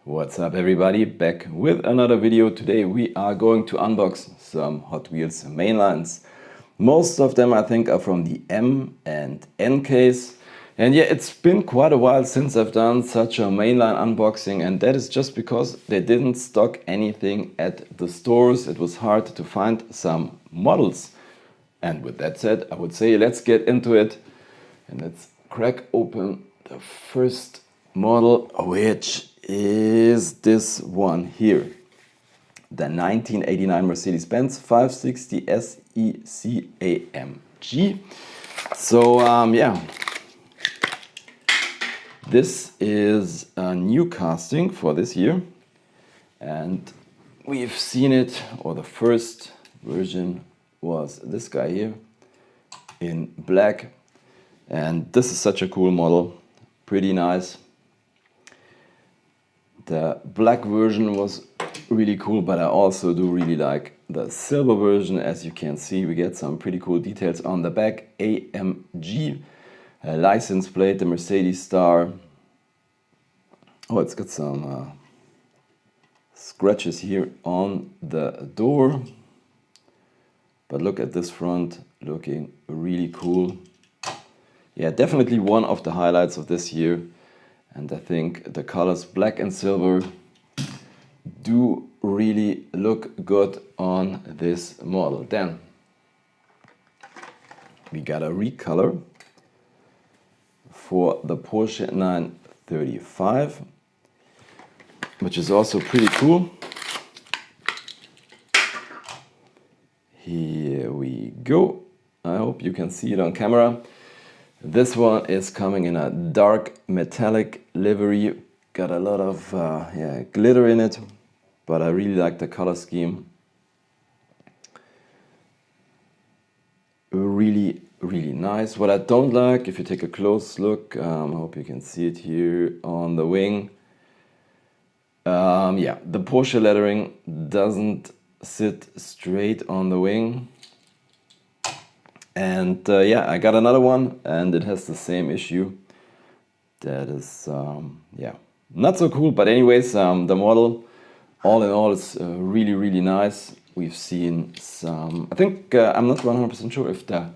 What's up everybody, back with another video. Today we are going to unbox some Hot Wheels Mainlines. Most of them I think are from the M and N case. And yeah, it's been quite a while since I've done such a mainline unboxing, and that is just because they didn't stock anything at the stores. It was hard to find some models. And with that said, I would say let's get into it and let's crack open the first model, which is this one here, the 1989 Mercedes-Benz 560 SEC AMG. So yeah, this is a new casting for this year, and we've seen it, or the first version was this guy here in black, and this is such a cool model, pretty nice. The black version was really cool, but I also do really like the silver version. As you can see, we get some pretty cool details on the back. AMG, license plate, the Mercedes star. Oh, it's got some scratches here on the door. But look at this front, looking really cool. Yeah, definitely one of the highlights of this year. And I think the colors black and silver do really look good on this model. Then we got a recolor for the Porsche 935, which is also pretty cool. Here we go. I hope you can see it on camera. This one is coming in a dark metallic livery. Got a lot of glitter in it, but I really like the color scheme. Really, really nice. What I don't like, if you take a close look, I hope you can see it here on the wing. Yeah, the Porsche lettering doesn't sit straight on the wing. And yeah, I got another one and it has the same issue. That is, yeah, not so cool. But anyways, the model, all in all, is really, really nice. We've seen some, I think, I'm not 100% sure if the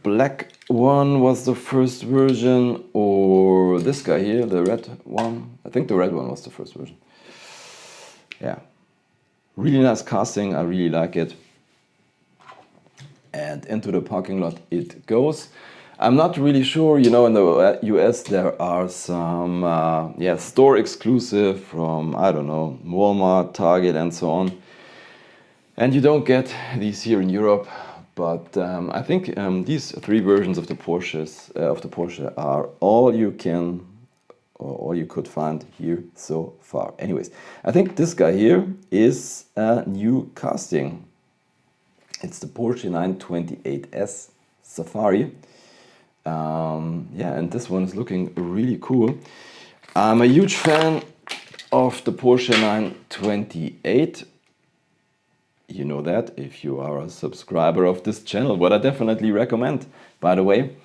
black one was the first version or this guy here, the red one. I think the red one was the first version. Yeah, really nice casting. I really like it. And into the parking lot it goes. I'm not really sure, you know, in the US there are some store exclusive from, I don't know, Walmart, Target and so on. And you don't get these here in Europe, but I think these three versions of the Porsche are all you can, or all you could find here so far. Anyways, I think this guy here is a new casting. It's the Porsche 928S Safari. Yeah, and this one is looking really cool. I'm a huge fan of the Porsche 928. You know that if you are a subscriber of this channel, what I definitely recommend, by the way.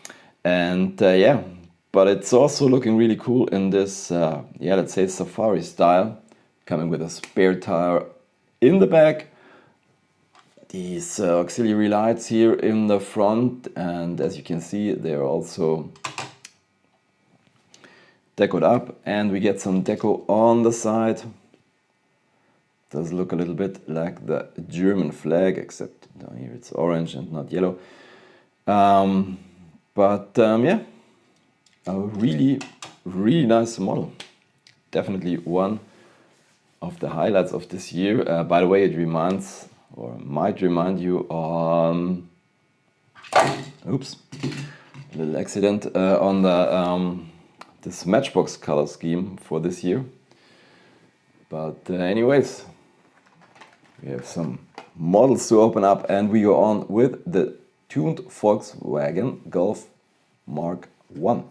And yeah, but it's also looking really cool in this, yeah, let's say Safari style, coming with a spare tire in the back. These auxiliary lights here in the front, and as you can see, they're also decoed up, and we get some deco on the side. Does look a little bit like the German flag, except down here it's orange and not yellow. Yeah, a really, really nice model. Definitely one of the highlights of this year. By the way, it reminds, or might remind you on, oops, a little accident, on the this Matchbox color scheme for this year. But anyways, we have some models to open up, and we go on with the tuned Volkswagen Golf Mark 1.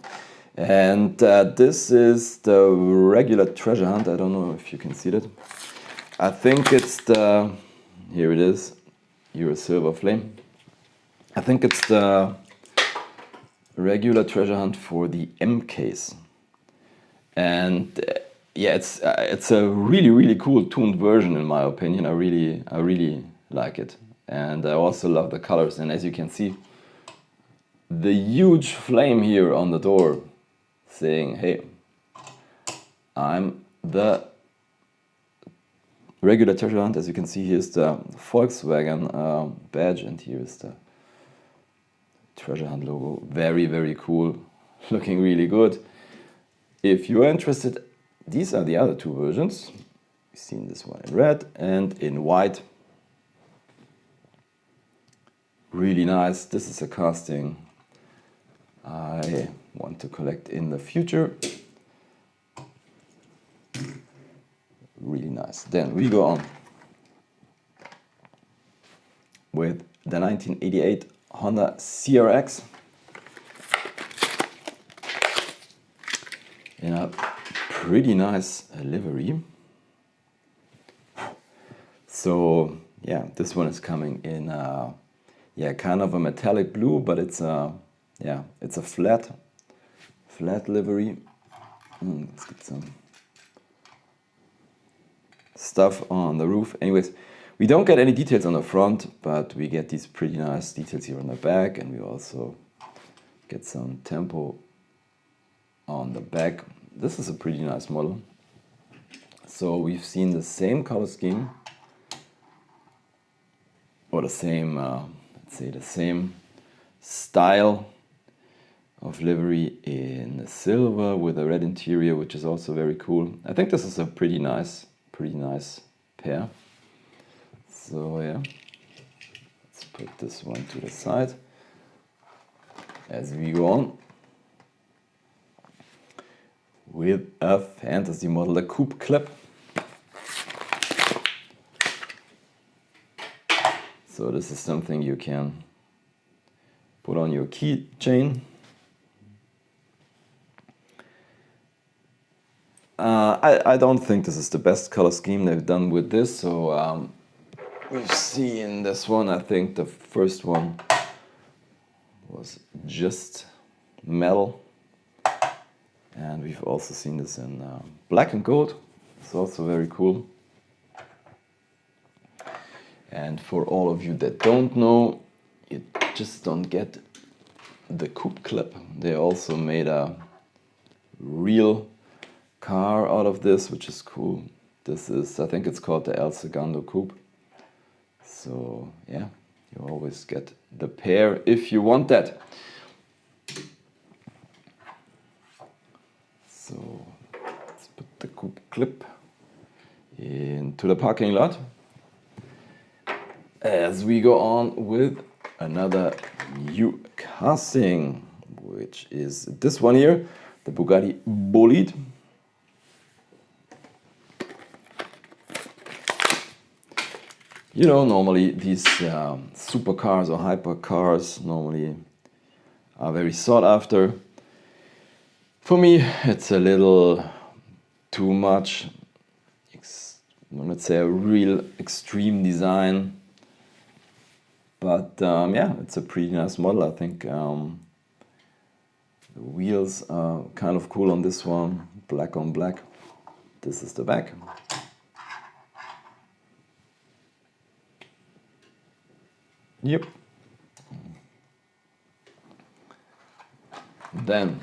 And this is the regular treasure hunt. I don't know if you can see that. I think it's the, here it is, your silver flame. I think it's the regular treasure hunt for the M case. And yeah, it's a really cool tuned version in my opinion. I really like it, and I also love the colors. And as you can see, the huge flame here on the door saying, hey, I'm the regular treasure hunt. As you can see, here's the Volkswagen badge, and here is the treasure hunt logo. Very cool, looking really good. If you're interested, these are the other two versions. You've seen this one in red and in white. Really nice. This is a casting I want to collect in the future. Really nice. Then we go on with the 1988 Honda CRX in a pretty nice livery. So yeah, this one is coming in kind of a metallic blue, but it's a flat livery. Let's get some stuff on the roof. Anyways, we don't get any details on the front, but we get these pretty nice details here on the back, and we also get some tempo on the back. This is a pretty nice model. So we've seen the same color scheme, or the same, let's say the same style of livery in silver with a red interior, which is also very cool. I think this is a pretty nice pair. So yeah, let's put this one to the side as we go on with a fantasy model, the Coupe Clip. So this is something you can put on your keychain. I don't think this is the best color scheme they've done with this. So we've seen this one. I think the first one was just metal. And we've also seen this in black and gold. It's also very cool. And for all of you that don't know, you just don't get the Coupe Clip. They also made a real car out of this, which is cool. This is, I think it's called the El Segundo Coupe. So yeah, you always get the pair if you want that. So let's put the Coupe Clip into the parking lot as we go on with another new casting, which is this one here, the Bugatti Bollide. You know, normally these supercars or hypercars normally are very sought after. For me, it's a little too much, let's say a real extreme design. But yeah, it's a pretty nice model. I think the wheels are kind of cool on this one, black on black. This is the back. Yep. Then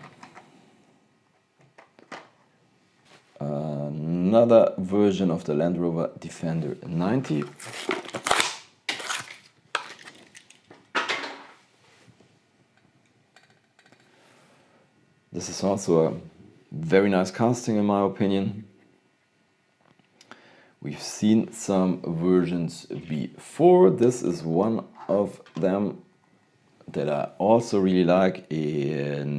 another version of the Land Rover Defender 90. This is also a very nice casting in my opinion. We've seen some versions before. This is one of them that I also really like in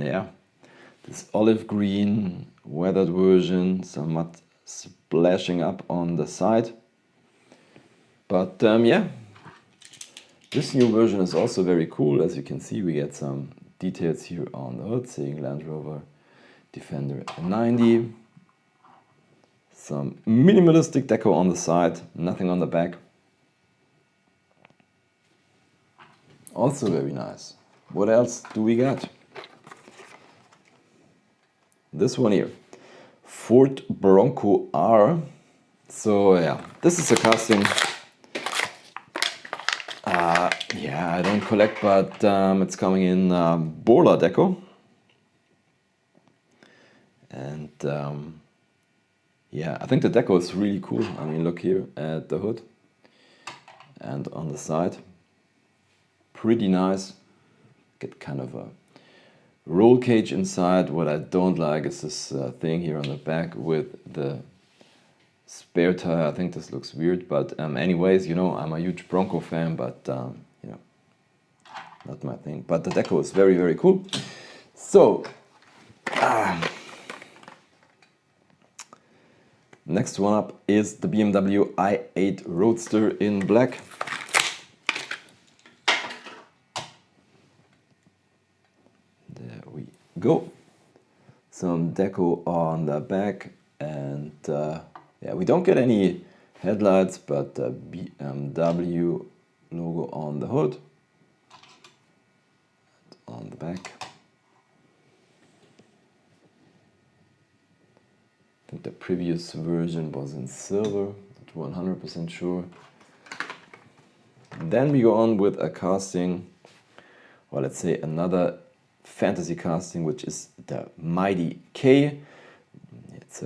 this olive green weathered version, some mud splashing up on the side. But yeah, this new version is also very cool. As you can see, we get some details here on the hood saying Land Rover Defender 90. Some minimalistic deco on the side, nothing on the back. Also very nice. What else do we got? This one here, Ford Bronco R. So yeah, this is a casting. Yeah, I don't collect, but it's coming in Borla deco. And yeah, I think the deco is really cool. I mean, look here at the hood and on the side. Pretty nice. Get kind of a roll cage inside. What I don't like is this thing here on the back with the spare tire. I think this looks weird, but anyways, you know, I'm a huge Bronco fan, but you know, not my thing. But the deco is very, very cool. So next one up is the BMW i8 Roadster in black. There we go. Some deco on the back, and yeah, we don't get any headlights, but the BMW logo on the hood and on the back. I think the previous version was in silver, not 100% sure. Then we go on with a casting, or let's say another fantasy casting, which is the Mighty K. It's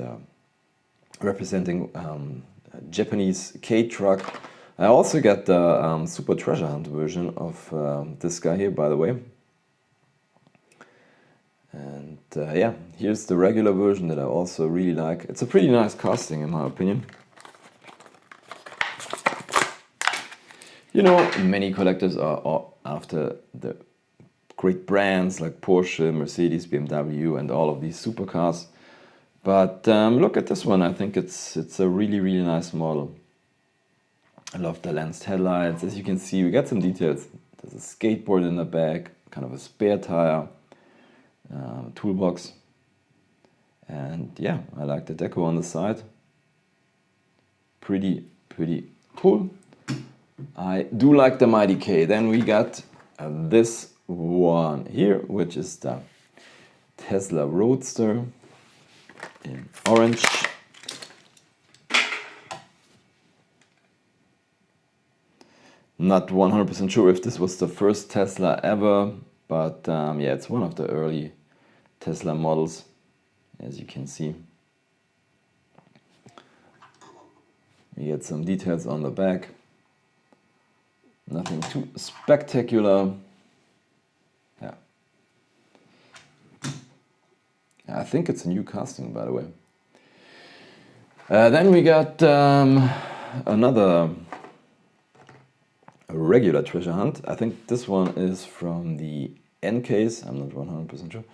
representing a Japanese K truck. I also got the Super Treasure Hunt version of this guy here, by the way. And yeah, here's the regular version that I also really like. It's a pretty nice casting in my opinion. You know, many collectors are after the great brands like Porsche, Mercedes, BMW and all of these supercars. But look at this one, I think it's a really, really nice model. I love the lensed headlights. As you can see, we got some details. There's a skateboard in the back, kind of a spare tire. Toolbox, and yeah, I like the deco on the side. Pretty cool. I do like the Mighty K. Then we got this one here, which is the Tesla Roadster in orange. Not 100% sure if this was the first Tesla ever, but yeah, it's one of the early Tesla models, as you can see. You get some details on the back. Nothing too spectacular. Yeah. I think it's a new casting, by the way. Then we got another regular treasure hunt. I think this one is from the N case. I'm not 100% sure.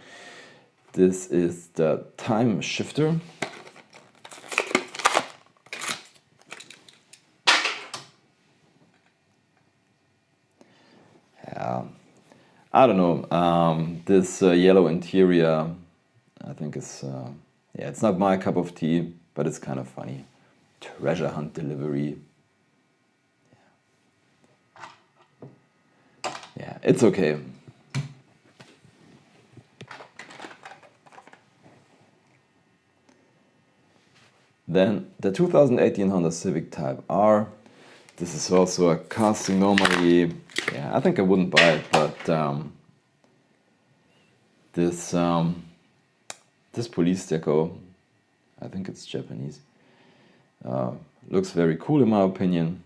This is the Time Shifter. Yeah, I don't know. This yellow interior, I think is yeah, it's not my cup of tea, but it's kind of funny. Treasure hunt delivery. Yeah, it's okay. Then the 2018 Honda Civic Type R. This is also a casting normally. Yeah, I think I wouldn't buy it, but this police deco, I think it's Japanese, looks very cool in my opinion.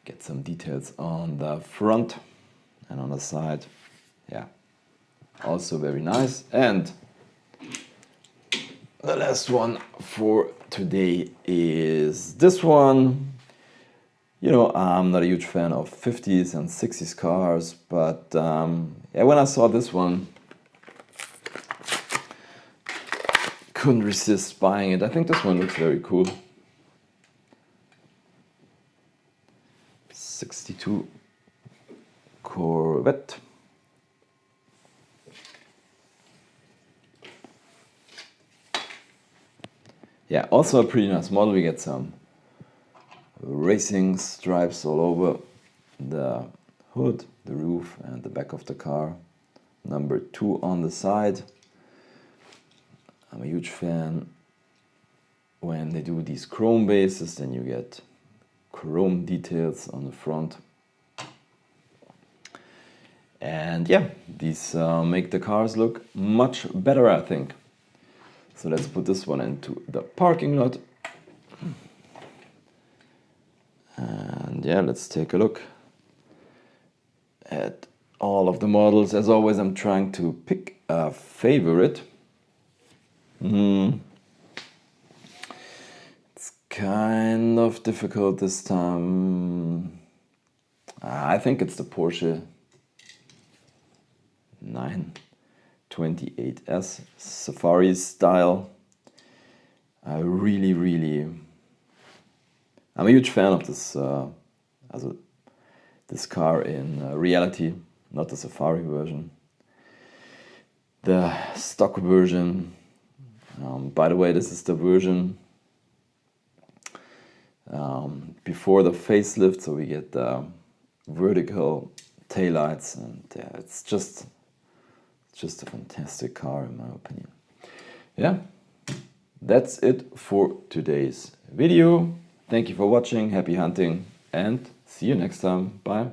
Get some details on the front and on the side. Yeah, also very nice. And the last one for today is this one. You know, I'm not a huge fan of 50s and 60s cars, but yeah, when I saw this one, couldn't resist buying it. I think this one looks very cool. 62 Corvette. Yeah, also a pretty nice model. We get some racing stripes all over the hood, the roof and the back of the car. Number 2 on the side. huge fan when they do these chrome bases, then you get chrome details on the front. And yeah, these make the cars look much better, I think. So let's put this one into the parking lot. And yeah, let's take a look at all of the models. As always, I'm trying to pick a favorite. It's kind of difficult this time. I think it's the Porsche 928S Safari style. I'm a huge fan of this this car in reality, not the Safari version. The stock version. By the way, this is the version before the facelift, so we get the vertical taillights, and yeah, it's just a fantastic car in my opinion. Yeah, that's it for today's video. Thank you for watching, happy hunting, and see you next time. Bye.